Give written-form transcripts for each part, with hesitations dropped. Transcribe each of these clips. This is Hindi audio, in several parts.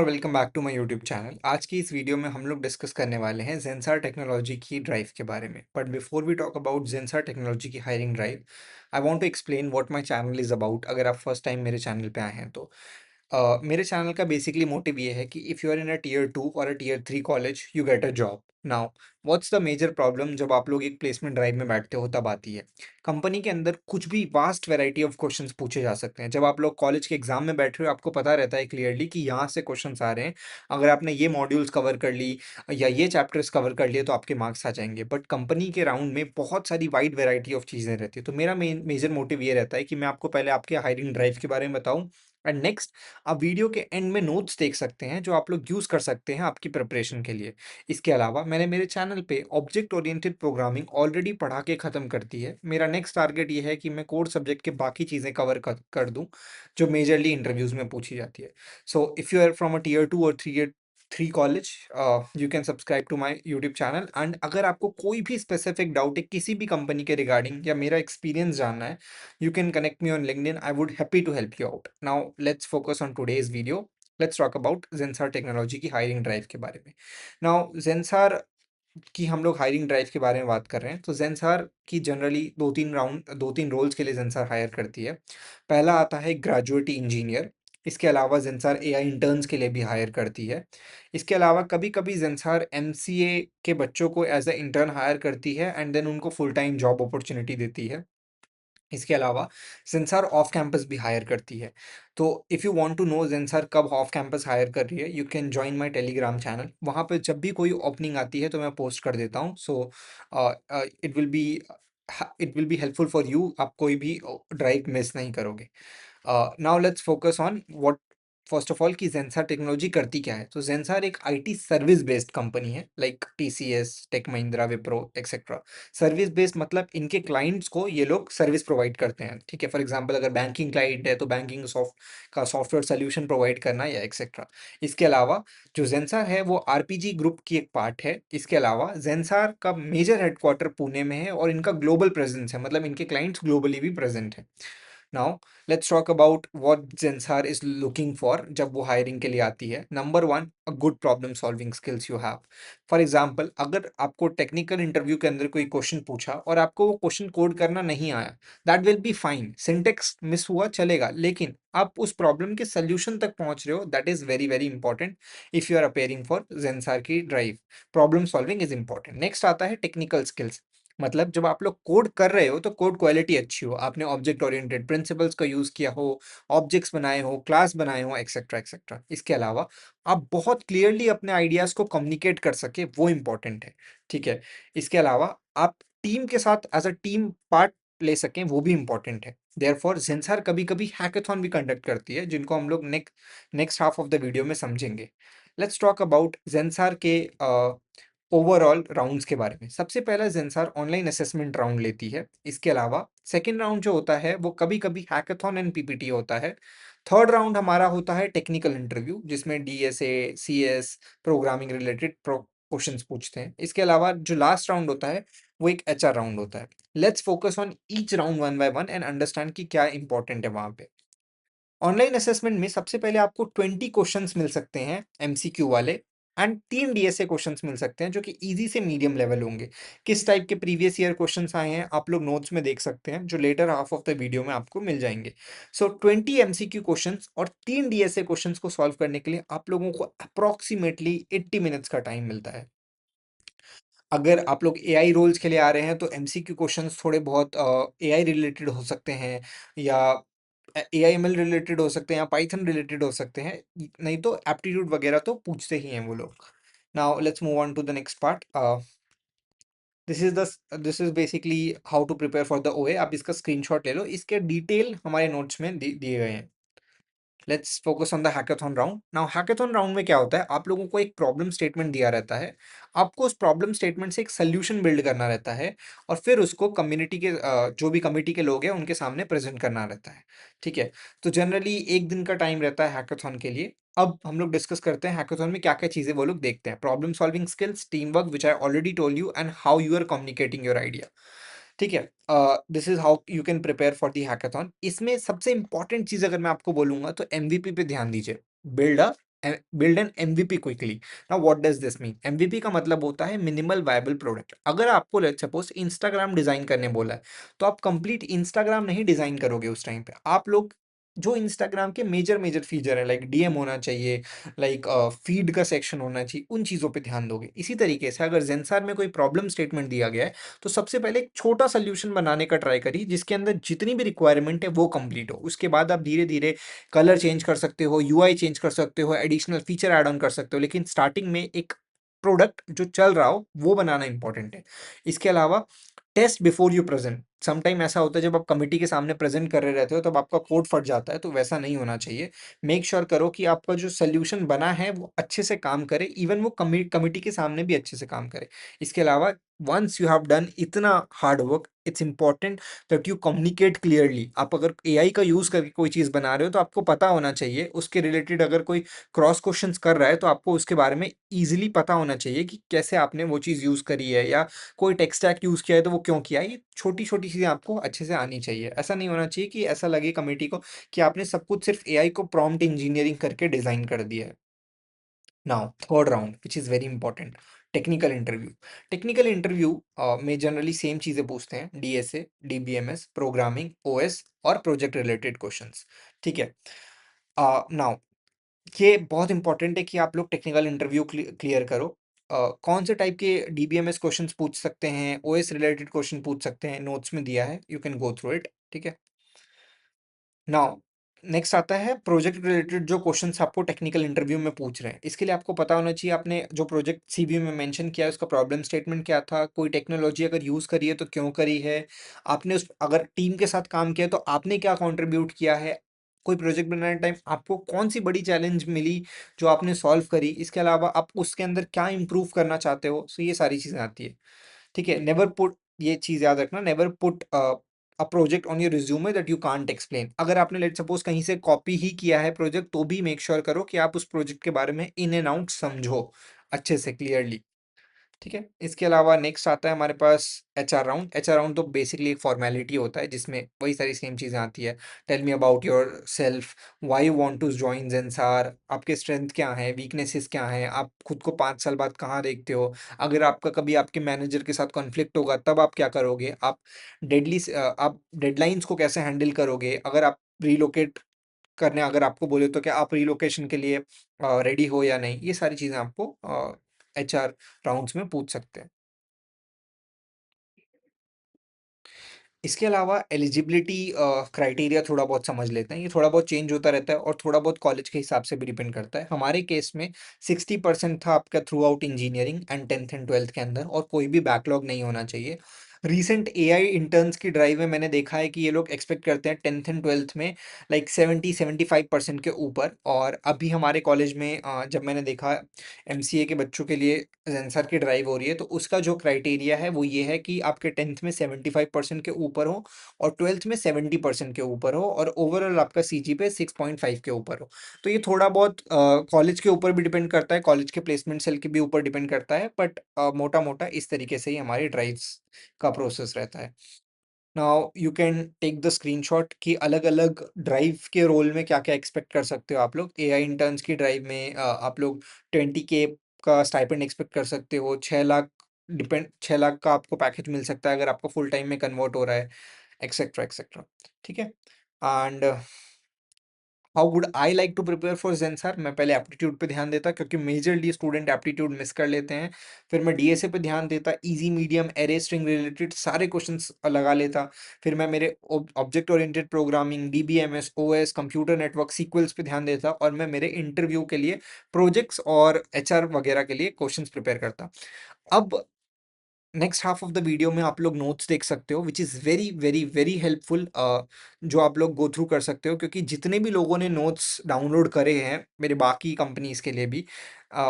और welcome back to my YouTube channel. आज की इस वीडियो में हम लोग डिस्कस करने वाले हैं जेंसार टेक्नोलॉजी की ड्राइव के बारे में। But before we talk about Zensar technology की hiring drive, I want to explain what my channel is about. अगर आप फर्स्ट टाइम मेरे चैनल पे आए हैं तो मेरे चैनल का बेसिकली मोटिव ये है कि if you are in a tier 2 और a tier 3 college, you get a job. Now what's the major problem जब आप लोग एक प्लेसमेंट ड्राइव में बैठते हो तब आती है। कंपनी के अंदर कुछ भी वास्ट वैरायटी ऑफ क्वेश्चंस पूछे जा सकते हैं। जब आप लोग कॉलेज के एग्जाम में बैठ रहे हो, आपको पता रहता है क्लियरली कि यहाँ से क्वेश्चंस आ रहे हैं। अगर आपने ये मॉड्यूल्स कवर कर ली या ये चैप्टर्स कवर कर लिए तो आपके मार्क्स आ जाएंगे। बट कंपनी के राउंड में बहुत सारी वाइड वैरायटी ऑफ चीज़ें रहती है। तो मेरा मेजर मोटिव ये रहता है कि मैं आपको पहले आपके हायरिंग ड्राइव के बारे में बताऊं, एंड नेक्स्ट आप वीडियो के एंड में नोट्स देख सकते हैं जो आप लोग यूज़ कर सकते हैं आपकी प्रिपरेशन के लिए। इसके अलावा मैंने मेरे चैनल पे ऑब्जेक्ट ओरिएंटेड प्रोग्रामिंग ऑलरेडी पढ़ा के ख़त्म कर दी है। मेरा नेक्स्ट टारगेट ये है कि मैं कोर सब्जेक्ट के बाकी चीज़ें कवर कर दूं जो मेजरली इंटरव्यूज़ में पूछी जाती है। So if you are from a tier 2 और 3 college, you can subscribe to my YouTube channel. And अगर आपको कोई भी स्पेसिफिक डाउट है किसी भी कंपनी के रिगार्डिंग या मेरा एक्सपीरियंस जानना है, you can connect me on LinkedIn. I would happy to help you out. Now let's focus on today's video. Let's talk about Zensar technology की हायरिंग ड्राइव के बारे में। Now Zensar की हम लोग हायरिंग ड्राइव के बारे में बात कर रहे हैं तो जेंसार की जनरली दो तीन रोल्स के लिए जेंसार हायर करती है। पहला आता है ग्रेजुएट इंजीनियर। इसके अलावा जेंसार एआई इंटर्न्स के लिए भी हायर करती है। इसके अलावा कभी कभी जेंसार एमसीए के बच्चों को एज अ इंटर्न हायर करती है एंड देन उनको फुल टाइम जॉब अपॉर्चुनिटी देती है। इसके अलावा ज़ेंसार ऑफ कैंपस भी हायर करती है। तो if you want to know Zensar कब ऑफ कैंपस हायर कर रही है, you can join my Telegram channel. वहाँ पे जब भी कोई ओपनिंग आती है तो मैं पोस्ट कर देता हूँ। So it will be it will be helpful for you. आप कोई भी ड्राइव मिस नहीं करोगे। Now let's focus on what first of all कि ज़ेंसार टेक्नोलॉजी करती क्या है। तो ज़ेंसार एक आईटी सर्विस बेस्ड कंपनी है, like TCS, tech Mahindra, Wipro etcetera. Service based मतलब इनके क्लाइंट्स को ये लोग सर्विस प्रोवाइड करते हैं। ठीक है, फॉर एग्जांपल अगर बैंकिंग क्लाइंट है तो बैंकिंग का सॉफ्टवेयर सोल्यूशन प्रोवाइड करना या एक्सेट्रा। इसके अलावा जो ज़ेंसार है वो आरपीजी ग्रुप की एक पार्ट है। इसके अलावा ज़ेंसार का मेजर हेडक्वार्टर पुणे में है और इनका ग्लोबल प्रेजेंस है, मतलब इनके क्लाइंट्स ग्लोबली भी प्रेजेंट है। Now let's talk about what Zensar is looking for जब वो हायरिंग के लिए आती है। Number one, a good problem solving skills you have. For example अगर आपको टेक्निकल इंटरव्यू के अंदर कोई क्वेश्चन पूछा और आपको वो क्वेश्चन कोड करना नहीं आया, that will be fine. Syntax miss हुआ चलेगा, लेकिन आप उस प्रॉब्लम के सोल्यूशन तक पहुंच रहे हो, that is very very important. If you are appearing for Zensar की drive, problem solving is important. Next आता है टेक्निकल स्किल्स। मतलब जब आप लोग कोड कर रहे हो तो कोड क्वालिटी अच्छी हो, आपने ऑब्जेक्ट ओरिएंटेड प्रिंसिपल्स का यूज किया हो, ऑब्जेक्ट्स बनाए हो, क्लास बनाए हो, एक्सेट्रा एक्सेट्रा। इसके अलावा आप बहुत क्लियरली अपने आइडियाज को कम्युनिकेट कर सके, वो इंपॉर्टेंट है। ठीक है, इसके अलावा आप टीम के साथ एज अ टीम पार्ट ले सकें, वो भी इंपॉर्टेंट है। देयरफॉर जेंसार कभी कभी हैकाथॉन भी कंडक्ट करती है, जिनको हम लोग next half of the video में समझेंगे। लेट्स टॉक अबाउट जेंसार के ओवरऑल राउंड्स के बारे में। सबसे पहला जेंसार ऑनलाइन असेसमेंट राउंड लेती है। इसके अलावा सेकंड राउंड जो होता है वो कभी कभी हैकाथॉन एंड पीपीटी होता है। थर्ड राउंड हमारा होता है टेक्निकल इंटरव्यू, जिसमें DSA, CS, programming related questions पूछते हैं। इसके अलावा जो लास्ट राउंड होता है वो एक एचआर राउंड होता है। Let's focus on each round one by one and understand कि क्या इंपॉर्टेंट है वहां पे। ऑनलाइन असेसमेंट में सबसे पहले आपको 20 क्वेश्चंस मिल सकते हैं एमसीक्यू वाले, एंड 3 डीएसए क्वेश्चंस मिल सकते हैं जो कि इजी से मीडियम लेवल होंगे। किस टाइप के प्रीवियस ईयर क्वेश्चंस आए हैं आप लोग नोट्स में देख सकते हैं, जो latter half of the video में आपको मिल जाएंगे। सो 20 एमसीक्यू क्वेश्चंस और 3 डीएसए क्वेश्चंस को सॉल्व करने के लिए आप लोगों को अप्रोक्सीमेटली 80 मिनट्स का टाइम मिलता है। अगर आप लोग एआई रोल्स के लिए आ रहे हैं तो एमसीक्यू क्वेश्चंस थोड़े बहुत एआई रिलेटेड हो सकते हैं, या एआई एमएल रिलेटेड हो सकते हैं, या पाइथन रिलेटेड हो सकते हैं। नहीं तो एप्टीट्यूड वगैरह तो पूछते ही हैं वो लोग। Now let's move on to the next part. This is basically how to prepare for the OA. आप इसका स्क्रीनशॉट ले लो, इसके डिटेल हमारे नोट्स में दिए गए हैं। Let's focus on the hackathon round. Now hackathon round में क्या होता है, आप लोगों को एक प्रॉब्लम स्टेटमेंट दिया रहता है। आपको उस प्रॉब्लम स्टेटमेंट से एक सोल्यूशन बिल्ड करना रहता है और फिर उसको कम्युनिटी के जो भी कमिटी के लोग हैं उनके सामने प्रेजेंट करना रहता है। ठीक है, तो जनरली एक दिन का टाइम रहता है हैकाथॉन के लिए। अब हम लोग डिस्कस करते हैं हैकाथॉन में क्या क्या चीजें वो लोग देखते हैं। Problem solving skills, team work which I already told you, and how you are communicating your idea. ठीक है, this is how you can prepare for the hackathon. इसमें सबसे इंपॉर्टेंट चीज अगर मैं आपको बोलूंगा तो एमवीपी पे ध्यान दीजिए। Build a build an MVP quickly. Now what does this mean? MVP का मतलब होता है मिनिमल वायबल प्रोडक्ट। अगर आपको लेट्स सपोज इंस्टाग्राम डिजाइन करने बोला है, तो आप कंप्लीट इंस्टाग्राम नहीं डिजाइन करोगे उस टाइम पे। आप लोग जो इंस्टाग्राम के मेजर मेजर फीचर है, लाइक डीएम होना चाहिए, लाइक फीड का सेक्शन होना चाहिए, उन चीज़ों पे ध्यान दोगे। इसी तरीके से अगर जेंसार में कोई प्रॉब्लम स्टेटमेंट दिया गया है, तो सबसे पहले एक छोटा सोल्यूशन बनाने का ट्राई करिए जिसके अंदर जितनी भी रिक्वायरमेंट है वो कंप्लीट हो। उसके बाद आप धीरे धीरे कलर चेंज कर सकते हो, यूआई चेंज कर सकते हो, एडिशनल फीचर ऐड ऑन कर सकते हो, लेकिन स्टार्टिंग में एक प्रोडक्ट जो चल रहा हो वो बनाना इंपॉर्टेंट है। इसके अलावा test before you present. Sometime ऐसा होता है जब आप कमिटी के सामने प्रेजेंट कर रहे रहते हो तब आपका कोड फट जाता है, तो वैसा नहीं होना चाहिए। मेक श्योर करो कि आपका जो सोल्यूशन बना है वो अच्छे से काम करे, इवन वो कमिटी के सामने भी अच्छे से काम करे। इसके अलावा वंस यू हैव डन इतना hard work, it's important that you communicate clearly. आप अगर एआई का यूज करके कोई चीज बना रहे हो तो आपको पता होना चाहिए उसके रिलेटेड। अगर कोई क्रॉस क्वेश्चंस कर रहा है तो आपको उसके बारे में इजीली पता होना चाहिए कि कैसे आपने वो चीज यूज करी है, या कोई टेक स्टैक यूज किया है तो वो क्यों किया है। ये छोटी छोटी चीजें आपको अच्छे से आनी चाहिए। ऐसा नहीं होना चाहिए कि ऐसा लगे कमेटी को कि आपने सब कुछ सिर्फ एआई को प्रॉम्प्ट इंजीनियरिंग करके डिजाइन कर दिया है। Now third round which is very important, technical interview. Technical interview में जनरली सेम चीजें पूछते हैं, डीएसए, डीबीएमएस, प्रोग्रामिंग, ओएस और प्रोजेक्ट रिलेटेड क्वेश्चंस। ठीक है। नाउ ये बहुत इंपॉर्टेंट है कि आप लोग टेक्निकल इंटरव्यू क्लियर करो। कौन से टाइप के डीबीएमएस क्वेश्चंस पूछ सकते हैं, ओएस रिलेटेड क्वेश्चन पूछ सकते हैं, नोट्स में दिया है, you can go through it. ठीक है। नाउ नेक्स्ट आता है प्रोजेक्ट रिलेटेड जो क्वेश्चंस आपको टेक्निकल इंटरव्यू में पूछ रहे हैं। इसके लिए आपको पता होना चाहिए आपने जो प्रोजेक्ट सीवी में मेंशन किया है उसका प्रॉब्लम स्टेटमेंट क्या था, कोई टेक्नोलॉजी अगर यूज करी है तो क्यों करी है, आपने उस अगर टीम के साथ काम किया है तो आपने क्या कंट्रीब्यूट किया है, कोई प्रोजेक्ट बनाने टाइम आपको कौन सी बड़ी चैलेंज मिली जो आपने सॉल्व करी, इसके अलावा आप उसके अंदर क्या इंप्रूव करना चाहते हो। सो ये सारी चीजें आती है। ठीक है। नेवर पुट, ये चीज याद रखना, never put a project on your resume that you can't explain. अगर आपने लेट सपोज कहीं से कॉपी ही किया है प्रोजेक्ट, तो भी मेक श्योर करो कि आप उस प्रोजेक्ट के बारे में इन एंड आउट समझो अच्छे से क्लियरली। ठीक है। इसके अलावा नेक्स्ट आता है हमारे पास एचआर राउंड। एचआर राउंड तो बेसिकली एक फॉर्मेलिटी होता है जिसमें वही सारी सेम चीज़ें आती है। Tell me about yourself, why you want to join Zensar, आपके स्ट्रेंथ क्या हैं, वीकनेसेस क्या हैं, आप खुद को 5 साल बाद कहाँ देखते हो, अगर आपका कभी आपके मैनेजर के साथ कॉन्फ्लिक्ट होगा तब आप क्या करोगे, आप डेडलाइंस को कैसे हैंडल करोगे, अगर आप रिलोकेट करने अगर आपको बोले तो क्या आप रिलोकेशन के लिए रेडी हो या नहीं। ये सारी चीज़ें आपको एचआर राउंड्स में पूछ सकते हैं। इसके अलावा एलिजिबिलिटी क्राइटेरिया थोड़ा बहुत समझ लेते हैं। ये थोड़ा बहुत चेंज होता रहता है और थोड़ा बहुत कॉलेज के हिसाब से भी डिपेंड करता है। हमारे केस में 60% था आपका through out engineering and 10th and 12th के अंदर, और कोई भी बैकलॉग नहीं होना चाहिए। रीसेंट एआई इंटर्न्स की ड्राइव में मैंने देखा है कि ये लोग एक्सपेक्ट करते हैं 10th एंड 12th में लाइक 70-75% के ऊपर। और अभी हमारे कॉलेज में जब मैंने देखा एमसीए के बच्चों के लिए ज़ेंसर की ड्राइव हो रही है, तो उसका जो क्राइटेरिया है वो ये है कि आपके 10th में 75% के ऊपर हो और 12th में 70% के ऊपर हो और ओवरऑल आपका सीजीपीए 6.5 के ऊपर हो। तो ये थोड़ा बहुत कॉलेज के ऊपर भी डिपेंड करता है, कॉलेज के प्लेसमेंट सेल के भी ऊपर डिपेंड करता है, बट मोटा मोटा इस तरीके से ही हमारी ड्राइव्स का प्रोसेस रहता है। Now you can take the screenshot कि अलग-अलग ड्राइव के रोल में क्या-क्या एक्सपेक्ट कर सकते हो आप लोग। एआई इंटर्न्स की ड्राइव में आप लोग 20K का स्टाइपेंड एक्सपेक्ट कर सकते हो। 6 लाख, 6 लाख का आपको पैकेज मिल सकता है अगर आपको फुल टाइम में कन्वर्ट हो रहा है, एक्सेट्रा, एक्सेट्रा। ठीक है? And how would I like to prepare for Zensar? मैं पहले एप्टीट्यूड पे ध्यान देता क्योंकि मेजरली स्टूडेंट एप्टीट्यूड मिस कर लेते हैं। फिर मैं डीएसए पे ध्यान देता, easy, medium, array, string related सारे क्वेश्चंस लगा लेता। फिर मैं मेरे object oriented programming, DBMS, OS, computer network, sequels पे ध्यान देता और मैं मेरे इंटरव्यू के लिए प्रोजेक्ट्स और एचआर वगैरह के लिए क्वेश्चंस प्रिपेयर करता। अब next half of the video में आप लोग नोट्स देख सकते हो which is very very very helpful, जो आप लोग गो थ्रू कर सकते हो क्योंकि जितने भी लोगों ने नोट्स डाउनलोड करे हैं मेरे बाकी कंपनीज के लिए भी,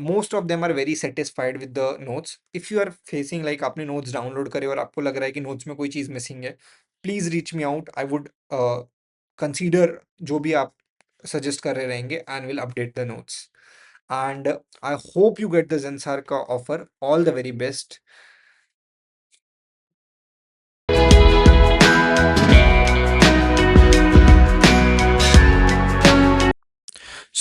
most of them are very satisfied with the notes. If you are facing like आपने नोट्स डाउनलोड करे और आपको लग रहा है कि नोट्स में कोई चीज़ मिसिंग है, please reach me out. I would consider जो भी आप सजेस्ट कर रहे रहेंगे and will update the notes. And I hope you get the Zensar का ऑफर। All the very best.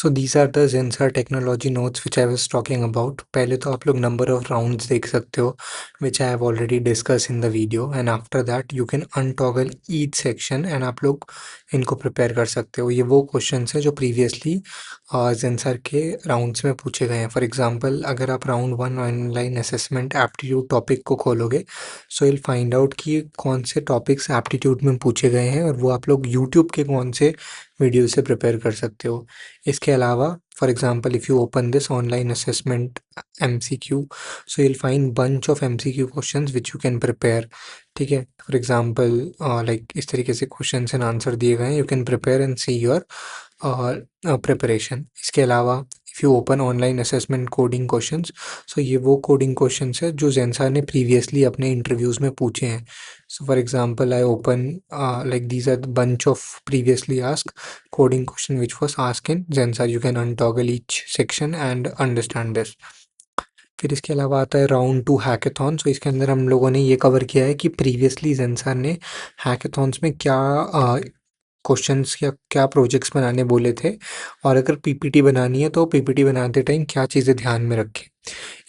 So these are the Zensar technology notes which I was talking about. पहले तो आप लोग नंबर ऑफ राउंड्स देख सकते हो which I have already discuss in the video, and after that you can untoggle each section and आप लोग इनको प्रिपेयर कर सकते हो। ये वो क्वेश्चन है जो प्रीवियसली Zensar के राउंड्स में पूछे गए हैं। फॉर एग्जाम्पल, अगर आप round 1 online assessment aptitude topic को खोलोगे, सो विल फाइंड आउट कि कौन से टॉपिक्स एप्टीट्यूड में पूछे गए हैं और वो आप लोग यूट्यूब के कौन से वीडियो से प्रिपेयर कर सकते हो। इसके अलावा, for example, if you open this online assessment MCQ, so you'll find bunch of MCQ questions which you can prepare। ठीक है, फॉर एग्जाम्पल लाइक इस तरीके से क्वेश्चन एंड आंसर दिए गए हैं, you can prepare and see your preparation. इसके अलावा, if you open online assessment coding questions, so ये वो कोडिंग क्वेश्चंस है जो Zensar ने प्रीवियसली अपने इंटरव्यूज़ में पूछे हैं। So for example, I open like these are the bunch of previously asked coding question which was asked in Zensar। You can untoggle each section and understand this। फिर इसके अलावा आता है राउंड 2 हैकेथॉन। सो इसके अंदर हम लोगों ने ये कवर किया है कि प्रीवियसली Zensar ने हैकेथॉन्स में क्या क्वेश्चंस या क्या प्रोजेक्ट्स बनाने बोले थे, और अगर पीपीटी बनानी है तो पीपीटी बनाते टाइम क्या चीज़ें ध्यान में रखें।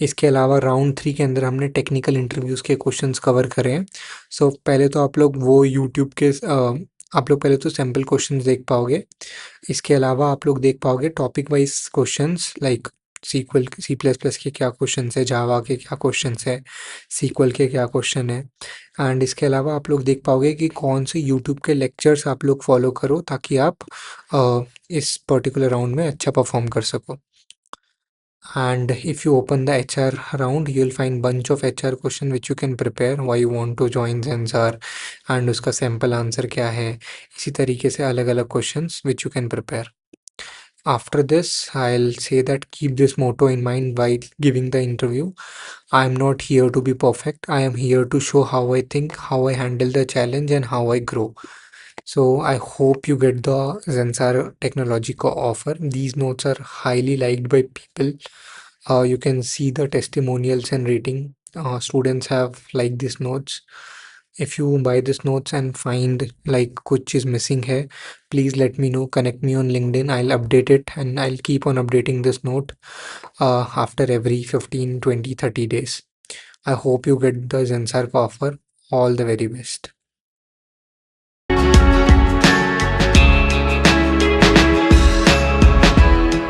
इसके अलावा राउंड 3 के अंदर हमने टेक्निकल इंटरव्यूज़ के क्वेश्चंस कवर करे हैं। सो पहले तो आप लोग वो यूट्यूब के आप लोग पहले तो सैम्पल क्वेश्चंस देख पाओगे। इसके अलावा आप लोग देख पाओगे topic wise questions like C++ के क्या क्वेश्चंस है, जावा के क्या क्वेश्चंस है, सीक्वल के क्या क्वेश्चन है। एंड इसके अलावा आप लोग देख पाओगे कि कौन से यूट्यूब के लेक्चर्स आप लोग फॉलो करो ताकि आप इस पर्टिकुलर राउंड में अच्छा परफॉर्म कर सको। And if you open the HR round, you'll find bunch of HR question which you can prepare, why you want to join Zensar and उसका sample answer क्या है। इसी तरीके से अलग अलग questions which you can prepare। After this, I'll say that keep this motto in mind while giving the interview। I am not here to be perfect, I am here to show how I think, how I handle the challenge and how I grow। So I hope you get the Zensar technology को offer। These notes are highly liked by people। You can see the testimonials and rating। Students have liked these notes। If you buy this notes and find like कुछ is missing है, please let me know, connect me on LinkedIn, I'll update it and I'll keep on updating this note after every 15, 20, 30 days। I hope you get the Zensar offer। All the very best।